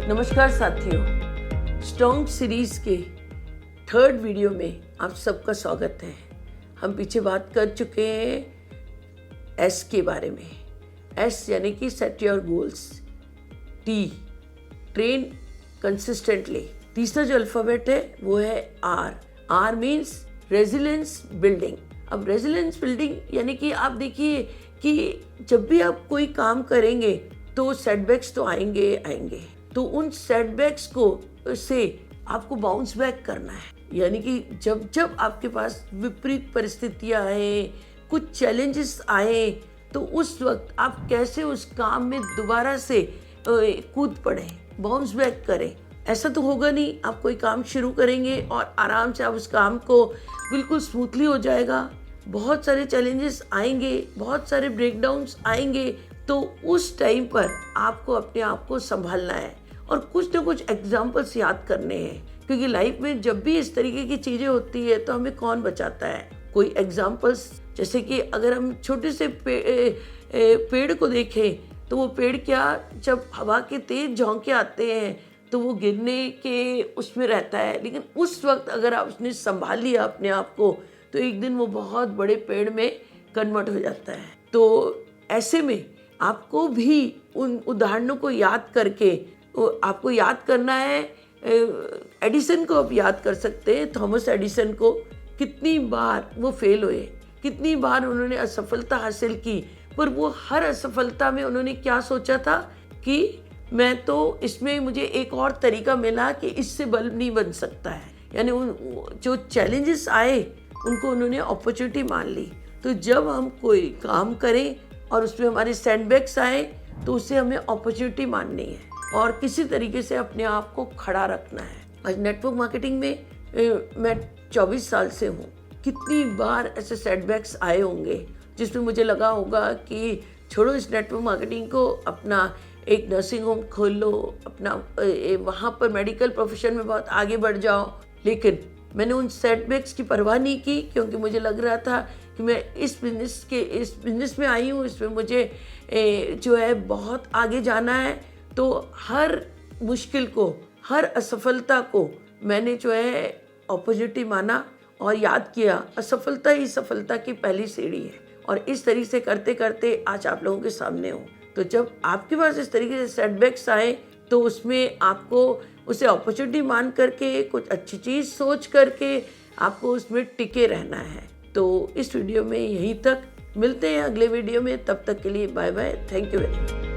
नमस्कार साथियों, strong series के थर्ड वीडियो में आप सबका स्वागत है। हम पीछे बात कर चुके हैं एस के बारे में। एस यानी कि set your goals. T train consistently. तीसरा जो अल्फ़ाबेट है वो है R. R means resilience building. अब रेजिलेंस बिल्डिंग यानी कि आप देखिए कि जब भी आप कोई काम करेंगे तो सेटबैक्स तो आएंगे, तो उन सेटबैक्स को से आपको बाउंस बैक करना है। यानी कि जब जब आपके पास विपरीत परिस्थितियां आए, कुछ चैलेंजेस आए, तो उस वक्त आप कैसे उस काम में दोबारा से कूद पड़े, बाउंस बैक करें। ऐसा तो होगा नहीं, आप कोई काम शुरू करेंगे और आराम से आप उस काम को बिल्कुल स्मूथली हो जाएगा। बहुत सारे चैलेंजेस आएंगे, बहुत सारे ब्रेकडाउन्स आएंगे, तो उस टाइम पर आपको अपने आप को संभालना है और कुछ ना कुछ एग्जाम्पल्स याद करने हैं, क्योंकि लाइफ में जब भी इस तरीके की चीज़ें होती है तो हमें कौन बचाता है। कोई एग्जाम्पल्स, जैसे कि अगर हम छोटे से पेड़ को देखें तो वो पेड़ क्या, जब हवा के तेज झोंके आते हैं तो वो गिरने के उसमें रहता है, लेकिन उस वक्त अगर आप उसने संभाल लिया अपने आप को तो एक दिन वो बहुत बड़े पेड़ में कन्वर्ट हो जाता है। तो ऐसे में आपको भी उन उदाहरणों को याद करके आपको याद करना है। एडिसन को आप याद कर सकते हैं। थॉमस एडिसन को कितनी बार वो फेल हुए, कितनी बार उन्होंने असफलता हासिल की, पर वो हर असफलता में उन्होंने क्या सोचा था कि मैं तो इसमें मुझे एक और तरीका मिला कि इससे बल्ब नहीं बन सकता है। यानी उन जो चैलेंजेस आए उनको उन्होंने अपॉर्चुनिटी मान ली। तो जब हम कोई काम करें और उसमें हमारे सेटबैक्स आए तो उसे हमें अपॉर्चुनिटी माननी है और किसी तरीके से अपने आप को खड़ा रखना है। आज नेटवर्क मार्केटिंग में मैं 24 साल से हूँ। कितनी बार ऐसे सेटबैक्स आए होंगे जिसमें मुझे लगा होगा कि छोड़ो इस नेटवर्क मार्केटिंग को, अपना एक नर्सिंग होम खोल लो, अपना वहाँ पर मेडिकल प्रोफेशन में बहुत आगे बढ़ जाओ। लेकिन मैंने उन सेटबैक्स की परवाह नहीं की, क्योंकि मुझे लग रहा था कि मैं इस बिज़नेस में आई हूँ, इसमें मुझे जो है बहुत आगे जाना है। तो हर मुश्किल को, हर असफलता को मैंने जो है अपॉर्चुनिटी माना और याद किया असफलता ही सफलता की पहली सीढ़ी है। और इस तरीके से करते करते आज आप लोगों के सामने हूँ। तो जब आपके पास इस तरीके से सेटबैक्स आए तो उसमें आपको उसे अपॉर्चुनिटी मान करके, कुछ अच्छी चीज़ सोच करके आपको उसमें टिके रहना है। तो इस वीडियो में यहीं तक, मिलते हैं अगले वीडियो में। तब तक के लिए bye bye, thank you very much.